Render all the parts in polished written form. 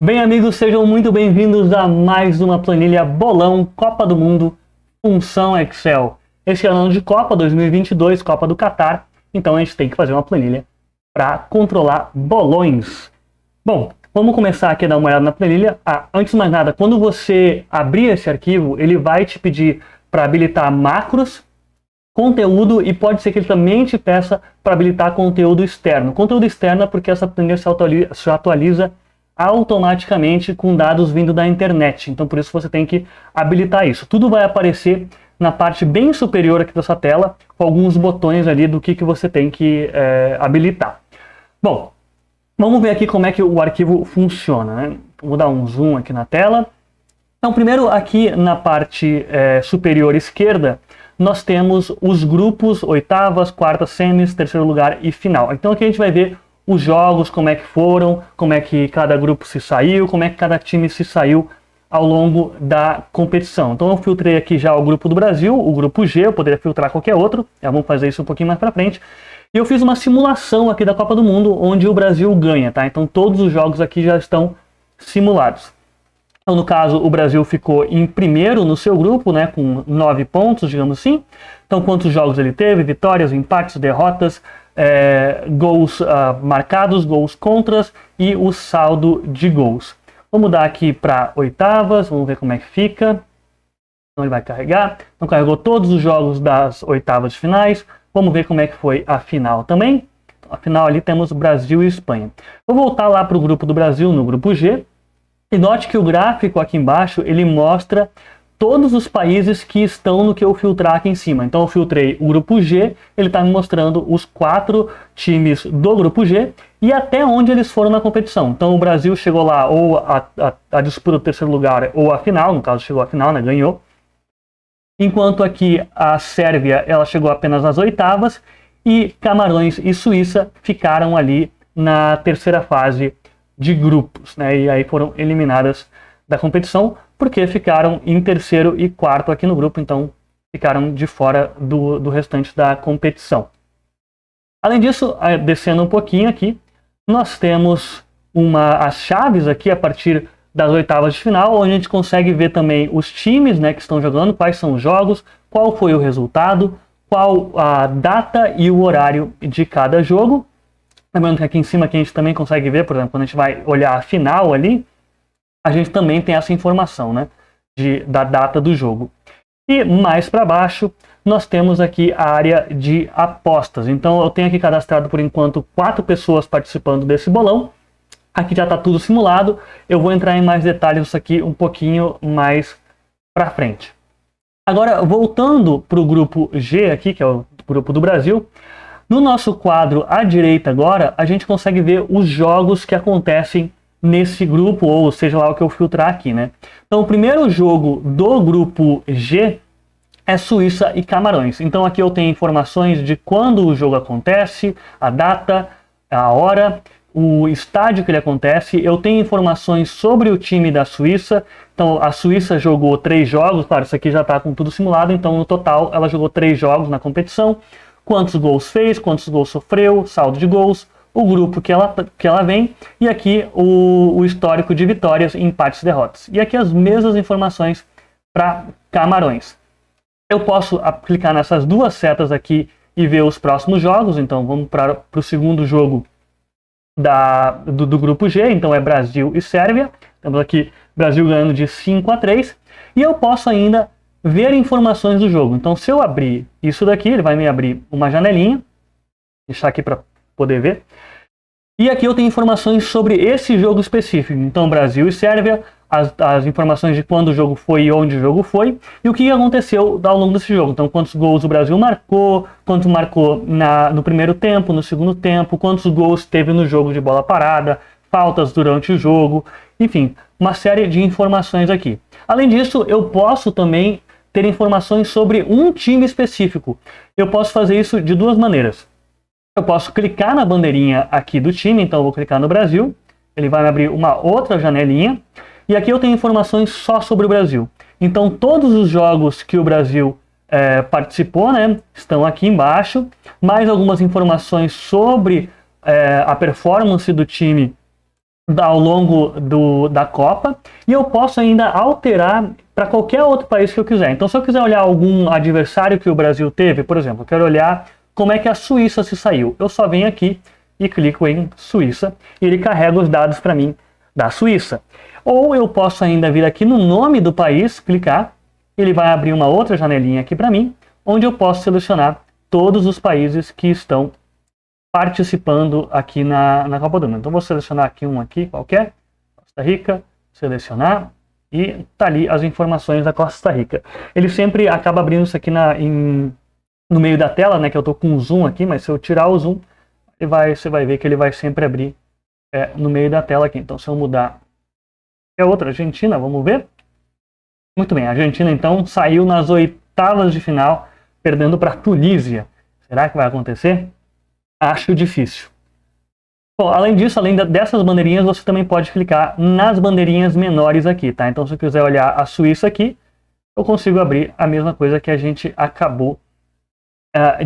Bem, amigos, sejam muito bem-vindos a mais uma planilha Bolão Copa do Mundo Função Excel. Esse é o ano de Copa 2022, Copa do Catar, então a gente tem que fazer uma planilha para controlar bolões. Bom, vamos começar aqui a dar uma olhada na planilha. Antes de mais nada, quando você abrir esse arquivo, ele vai te pedir para habilitar macros, conteúdo, e pode ser que ele também te peça para habilitar conteúdo externo. Conteúdo externo é porque essa planilha se atualiza automaticamente com dados vindo da internet. Então por isso você tem que habilitar isso. Tudo vai aparecer na parte bem superior aqui da sua tela, com alguns botões ali do que você tem que habilitar. Bom, vamos ver aqui como é que o arquivo funciona, né? Vou dar um zoom aqui na tela. Então primeiro aqui na parte superior esquerda, nós temos os grupos, oitavas, quartas, semis, terceiro lugar e final. Então aqui a gente vai ver os jogos, como é que foram, como é que cada grupo se saiu, como é que cada time se saiu ao longo da competição. Então eu filtrei aqui já o grupo do Brasil, o grupo G, eu poderia filtrar qualquer outro, já vamos fazer isso um pouquinho mais pra frente. E eu fiz uma simulação aqui da Copa do Mundo, onde o Brasil ganha, tá? Então todos os jogos aqui já estão simulados. Então, no caso, o Brasil ficou em primeiro no seu grupo, né, com 9 pontos, digamos assim. Então, quantos jogos ele teve? Vitórias, empates, derrotas, gols marcados, gols contras e o saldo de gols. Vamos mudar aqui para oitavas, vamos ver como é que fica. Então, ele vai carregar. Então, carregou todos os jogos das oitavas de finais. Vamos ver como é que foi a final também. Então, a final ali temos Brasil e Espanha. Vou voltar lá para o grupo do Brasil, no grupo G. E note que o gráfico aqui embaixo, ele mostra todos os países que estão no que eu filtrar aqui em cima. Então eu filtrei o grupo G, ele está me mostrando os 4 times do grupo G e até onde eles foram na competição. Então o Brasil chegou lá ou a disputa do terceiro lugar ou a final, no caso chegou à final, né, ganhou. Enquanto aqui a Sérvia, ela chegou apenas às oitavas e Camarões e Suíça ficaram ali na terceira fase de grupos, né? E aí foram eliminadas da competição porque ficaram em terceiro e quarto aqui no grupo, então ficaram de fora do restante da competição. Além disso, descendo um pouquinho aqui, nós temos as chaves aqui a partir das oitavas de final, onde a gente consegue ver também os times, né, que estão jogando, quais são os jogos, qual foi o resultado, qual a data e o horário de cada jogo. Lembrando que aqui em cima que a gente também consegue ver, por exemplo, quando a gente vai olhar a final ali, a gente também tem essa informação, né, da data do jogo. E mais para baixo, nós temos aqui a área de apostas. Então eu tenho aqui cadastrado por enquanto 4 pessoas participando desse bolão. Aqui já está tudo simulado. Eu vou entrar em mais detalhes disso aqui um pouquinho mais para frente. Agora, voltando para o grupo G aqui, que é o grupo do Brasil, no nosso quadro à direita agora, a gente consegue ver os jogos que acontecem nesse grupo, ou seja lá o que eu filtrar aqui, né? Então o primeiro jogo do grupo G é Suíça e Camarões. Então aqui eu tenho informações de quando o jogo acontece, a data, a hora, o estádio que ele acontece. Eu tenho informações sobre o time da Suíça. Então a Suíça jogou 3 jogos, claro, isso aqui já está com tudo simulado, então no total ela jogou 3 jogos na competição. Quantos gols fez, quantos gols sofreu, saldo de gols, o grupo que ela vem, e aqui o histórico de vitórias, empates e derrotas. E aqui as mesmas informações para Camarões. Eu posso clicar nessas 2 setas aqui e ver os próximos jogos. Então vamos para o segundo jogo do grupo G, então é Brasil e Sérvia. Temos aqui Brasil ganhando de 5-3, e eu posso ainda ver informações do jogo. Então se eu abrir isso daqui, ele vai me abrir uma janelinha, deixar aqui para poder ver. E aqui eu tenho informações sobre esse jogo específico. Então Brasil e Sérvia, as informações de quando o jogo foi e onde o jogo foi, e o que aconteceu ao longo desse jogo. Então quantos gols o Brasil marcou, quanto marcou no primeiro tempo, no segundo tempo, quantos gols teve no jogo de bola parada, faltas durante o jogo, enfim, uma série de informações aqui. Além disso, eu posso também ter informações sobre um time específico. Eu posso fazer isso de 2 maneiras. Eu posso clicar na bandeirinha aqui do time, então eu vou clicar no Brasil, ele vai me abrir uma outra janelinha, e aqui eu tenho informações só sobre o Brasil. Então todos os jogos que o Brasil participou, né, estão aqui embaixo, mais algumas informações sobre a performance do time ao longo da Copa, e eu posso ainda alterar para qualquer outro país que eu quiser. Então, se eu quiser olhar algum adversário que o Brasil teve, por exemplo, eu quero olhar como é que a Suíça se saiu. Eu só venho aqui e clico em Suíça, e ele carrega os dados para mim da Suíça. Ou eu posso ainda vir aqui no nome do país, clicar, ele vai abrir uma outra janelinha aqui para mim, onde eu posso selecionar todos os países que estão participando aqui na Copa do Mundo. Então vou selecionar aqui um aqui qualquer, Costa Rica, selecionar, e tá ali as informações da Costa Rica. Ele sempre acaba abrindo isso aqui no meio da tela, né, que eu tô com um zoom aqui, mas se eu tirar o zoom, você vai ver que ele vai sempre abrir no meio da tela aqui. Então se eu mudar, é outra, Argentina, vamos ver. Muito bem, a Argentina então saiu nas oitavas de final, perdendo para a Tunísia. Será que vai acontecer? Acho difícil. Bom, além disso, além dessas bandeirinhas, você também pode clicar nas bandeirinhas menores aqui, tá? Então, se eu quiser olhar a Suíça aqui, eu consigo abrir a mesma coisa que a gente acabou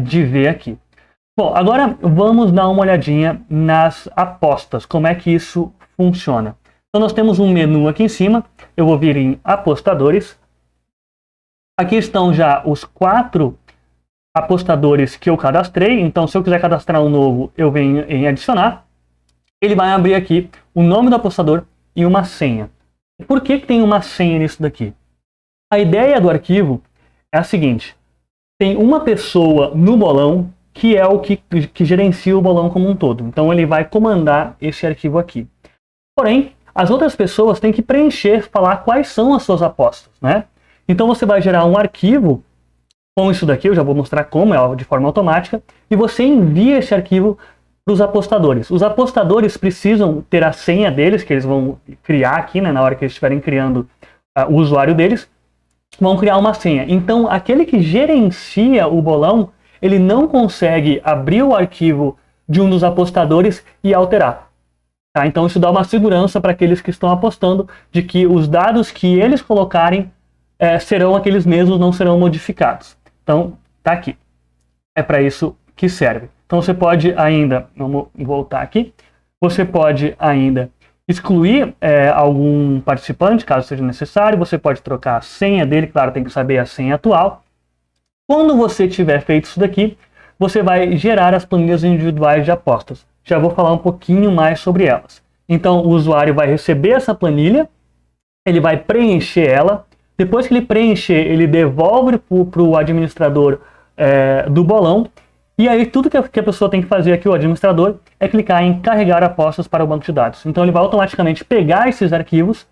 de ver aqui. Bom, agora vamos dar uma olhadinha nas apostas, como é que isso funciona. Então, nós temos um menu aqui em cima, eu vou vir em apostadores. Aqui estão já os 4 apostadores que eu cadastrei, então se eu quiser cadastrar um novo, eu venho em adicionar. Ele vai abrir aqui o nome do apostador e uma senha. Por que tem uma senha nisso daqui? A ideia do arquivo é a seguinte: tem uma pessoa no bolão que é o que gerencia o bolão como um todo. Então ele vai comandar esse arquivo aqui. Porém, as outras pessoas têm que preencher, falar quais são as suas apostas, né? Então você vai gerar um arquivo com isso daqui, eu já vou mostrar como, é de forma automática, e você envia esse arquivo para os apostadores. Os apostadores precisam ter a senha deles, que eles vão criar aqui, né, na hora que eles estiverem criando o usuário deles, vão criar uma senha. Então, aquele que gerencia o bolão, ele não consegue abrir o arquivo de um dos apostadores e alterar. Tá? Então, isso dá uma segurança para aqueles que estão apostando de que os dados que eles colocarem serão aqueles mesmos, não serão modificados. Então, tá aqui. É para isso que serve. Então, você pode ainda, vamos voltar aqui, você pode ainda excluir algum participante, caso seja necessário. Você pode trocar a senha dele, claro, tem que saber a senha atual. Quando você tiver feito isso daqui, você vai gerar as planilhas individuais de apostas. Já vou falar um pouquinho mais sobre elas. Então, o usuário vai receber essa planilha, ele vai preencher ela. Depois que ele preencher, ele devolve para o administrador do bolão. E aí tudo que a pessoa tem que fazer aqui, o administrador, é clicar em carregar apostas para o banco de dados. Então ele vai automaticamente pegar esses arquivos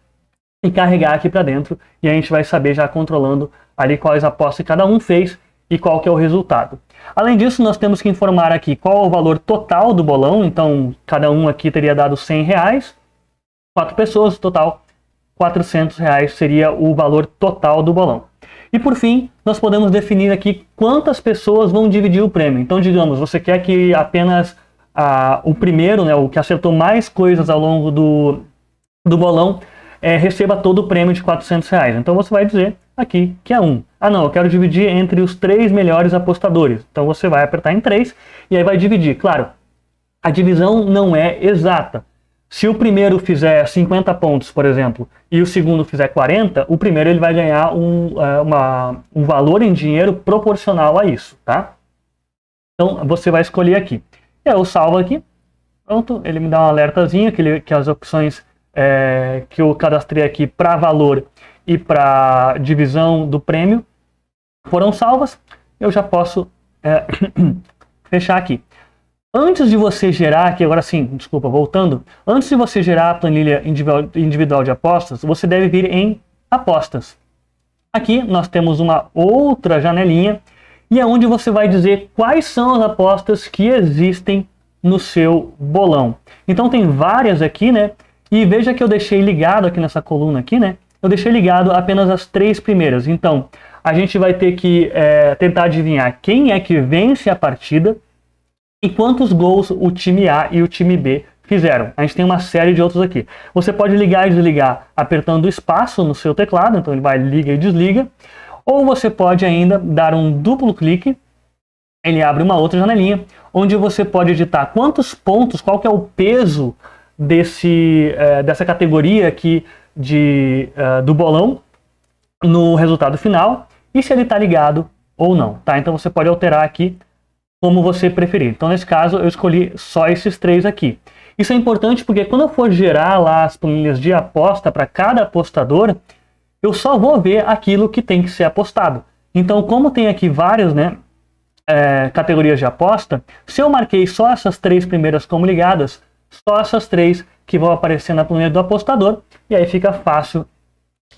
e carregar aqui para dentro. E a gente vai saber já controlando ali quais apostas cada um fez e qual que é o resultado. Além disso, nós temos que informar aqui qual é o valor total do bolão. Então cada um aqui teria dado R$100. 4 pessoas, total R$400 seria o valor total do bolão. E por fim, nós podemos definir aqui quantas pessoas vão dividir o prêmio. Então, digamos, você quer que apenas o primeiro, né, o que acertou mais coisas ao longo do bolão, receba todo o prêmio de R$400. Então você vai dizer aqui que é 1. Ah não, eu quero dividir entre os 3 melhores apostadores. Então você vai apertar em 3 e aí vai dividir. Claro, a divisão não é exata. Se o primeiro fizer 50 pontos, por exemplo, e o segundo fizer 40, o primeiro ele vai ganhar um valor em dinheiro proporcional a isso, tá? Então você vai escolher aqui. E aí eu salvo aqui. Pronto, ele me dá um alertazinho que as opções que eu cadastrei aqui para valor e para divisão do prêmio foram salvas. Eu já posso fechar aqui. Antes de você gerar, aqui agora sim, desculpa, voltando. Antes de você gerar a planilha individual de apostas, você deve vir em apostas. Aqui nós temos uma outra janelinha e é onde você vai dizer quais são as apostas que existem no seu bolão. Então tem várias aqui, né? E veja que eu deixei ligado aqui nessa coluna aqui, né? Eu deixei ligado apenas as 3 primeiras. Então a gente vai ter que tentar adivinhar quem é que vence a partida e quantos gols o time A e o time B fizeram. A gente tem uma série de outros aqui. Você pode ligar e desligar apertando o espaço no seu teclado, então ele vai liga e desliga. Ou você pode ainda dar um duplo clique, ele abre uma outra janelinha, onde você pode editar quantos pontos, qual que é o peso dessa categoria aqui do bolão no resultado final e se ele está ligado ou não, tá? Então você pode alterar aqui como você preferir. Então nesse caso eu escolhi só esses 3 aqui. Isso é importante porque quando eu for gerar lá as planilhas de aposta para cada apostador, eu só vou ver aquilo que tem que ser apostado. Então, como tem aqui várias, né, categorias de aposta, se eu marquei só essas 3 primeiras como ligadas, só essas 3 que vão aparecer na planilha do apostador, e aí fica fácil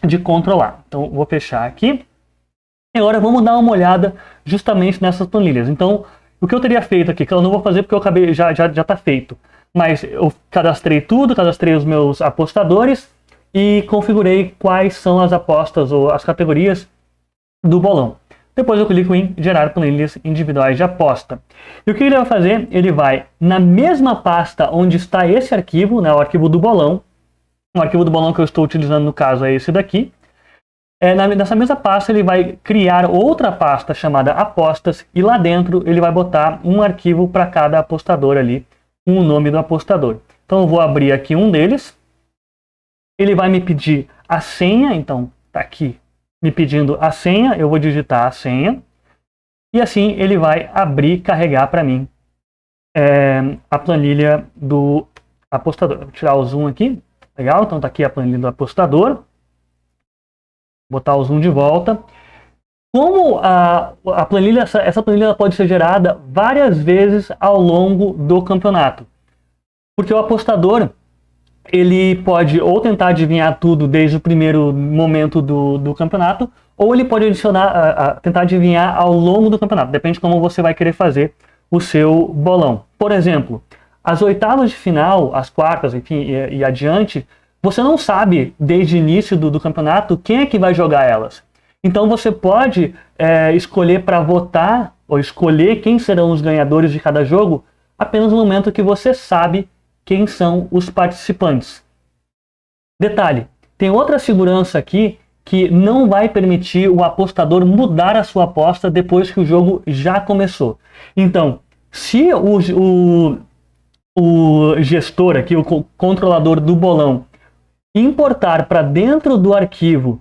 de controlar. Então, vou fechar aqui. E agora vamos dar uma olhada justamente nessas planilhas. Então, o que eu teria feito aqui, que eu não vou fazer porque eu acabei, já está feito, mas eu cadastrei tudo, cadastrei os meus apostadores e configurei quais são as apostas ou as categorias do bolão. Depois eu clico em gerar planilhas individuais de aposta. E o que ele vai fazer? Ele vai na mesma pasta onde está esse arquivo, né, o arquivo do bolão. O arquivo do bolão que eu estou utilizando no caso é esse daqui. Nessa mesma pasta ele vai criar outra pasta chamada apostas e lá dentro ele vai botar um arquivo para cada apostador ali, com o nome do apostador. Então eu vou abrir aqui um deles. Ele vai me pedir a senha, então tá aqui me pedindo a senha, eu vou digitar a senha e assim ele vai abrir, carregar para mim a planilha do apostador. Vou tirar o zoom aqui, legal, então tá aqui a planilha do apostador, botar o zoom de volta. Como a planilha, essa planilha pode ser gerada várias vezes ao longo do campeonato, porque o apostador ele pode ou tentar adivinhar tudo desde o primeiro momento do campeonato, ou ele pode tentar adivinhar ao longo do campeonato. Depende de como você vai querer fazer o seu bolão. Por exemplo, as oitavas de final, as quartas, enfim, e adiante, você não sabe desde o início do campeonato quem é que vai jogar elas. Então você pode escolher para votar, ou escolher quem serão os ganhadores de cada jogo, apenas no momento que você sabe quem são os participantes. Detalhe, tem outra segurança aqui que não vai permitir o apostador mudar a sua aposta depois que o jogo já começou. Então, se o gestor aqui, o controlador do bolão, importar para dentro do arquivo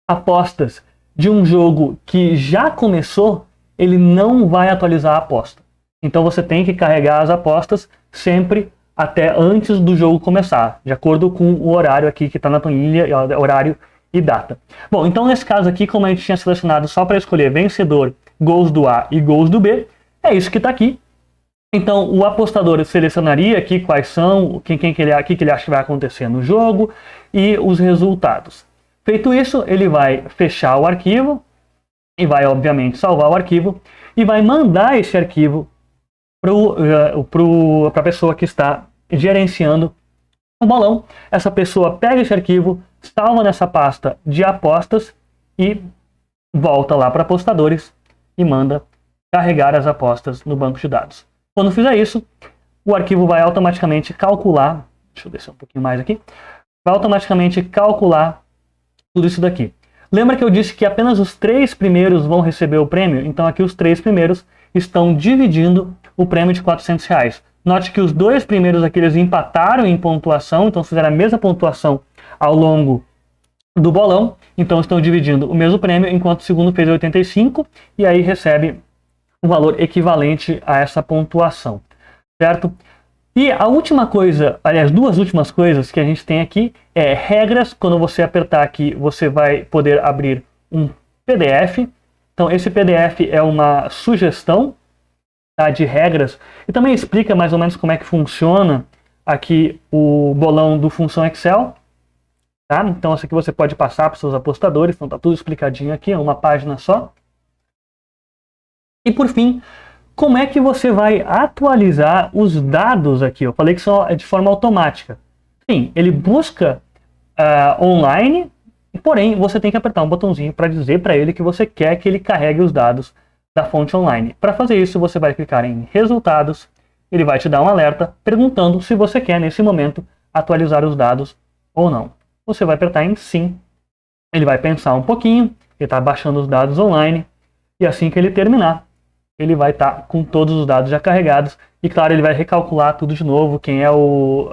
apostas de um jogo que já começou, ele não vai atualizar a aposta. Então você tem que carregar as apostas sempre até antes do jogo começar, de acordo com o horário aqui que está na planilha, horário e data. Bom, então nesse caso aqui, como a gente tinha selecionado só para escolher vencedor, gols do A e gols do B, é isso que está aqui. Então o apostador selecionaria aqui quais são, o que ele acha que vai acontecer no jogo e os resultados. Feito isso, ele vai fechar o arquivo e vai obviamente salvar o arquivo e vai mandar esse arquivo para a pessoa que está gerenciando o bolão. Essa pessoa pega esse arquivo, salva nessa pasta de apostas e volta lá para apostadores e manda carregar as apostas no banco de dados. Quando fizer isso, o arquivo vai automaticamente calcular, deixa eu descer um pouquinho mais aqui, vai automaticamente calcular tudo isso daqui. Lembra que eu disse que apenas os 3 primeiros vão receber o prêmio? Então aqui os 3 primeiros estão dividindo o prêmio de R$400. Note que os 2 primeiros aqui eles empataram em pontuação, então fizeram a mesma pontuação ao longo do bolão, então estão dividindo o mesmo prêmio, enquanto o segundo fez 85 e aí recebe um valor equivalente a essa pontuação, certo? E a última coisa, aliás, 2 últimas coisas que a gente tem aqui é regras. Quando você apertar aqui, você vai poder abrir um PDF. Então esse PDF é uma sugestão, tá, de regras e também explica mais ou menos como é que funciona aqui o bolão do função Excel. Tá? Então isso aqui você pode passar para os seus apostadores, então tá tudo explicadinho aqui, é uma página só. E por fim, como é que você vai atualizar os dados aqui? Eu falei que só é de forma automática. Sim, ele busca online, porém você tem que apertar um botãozinho para dizer para ele que você quer que ele carregue os dados da fonte online. Para fazer isso, você vai clicar em resultados, ele vai te dar um alerta perguntando se você quer nesse momento atualizar os dados ou não. Você vai apertar em sim, ele vai pensar um pouquinho, ele está baixando os dados online e assim que ele terminar, ele vai estar com todos os dados já carregados E claro, ele vai recalcular tudo de novo, quem é o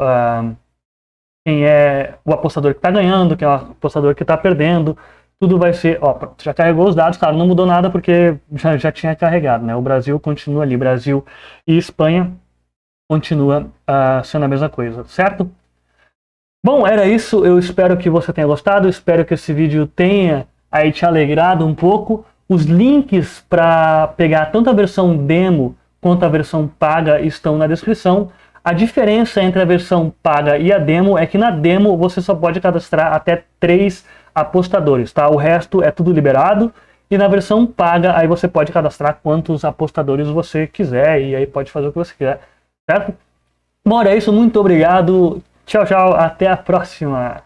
apostador que está ganhando, quem é o apostador que está perdendo. Tudo vai ser, ó, pronto, já carregou os dados, claro, não mudou nada porque já tinha carregado, né? O Brasil continua ali, Brasil e Espanha continua sendo a mesma coisa, certo? Bom, era isso, eu espero que você tenha gostado, espero que esse vídeo tenha aí te alegrado um pouco. Os links para pegar tanto a versão demo quanto a versão paga estão na descrição. A diferença entre a versão paga e a demo é que na demo você só pode cadastrar até 3 apostadores, tá? O resto é tudo liberado. E na versão paga, aí você pode cadastrar quantos apostadores você quiser e aí pode fazer o que você quiser, certo? Bom, é isso, muito obrigado. Tchau, tchau, até a próxima.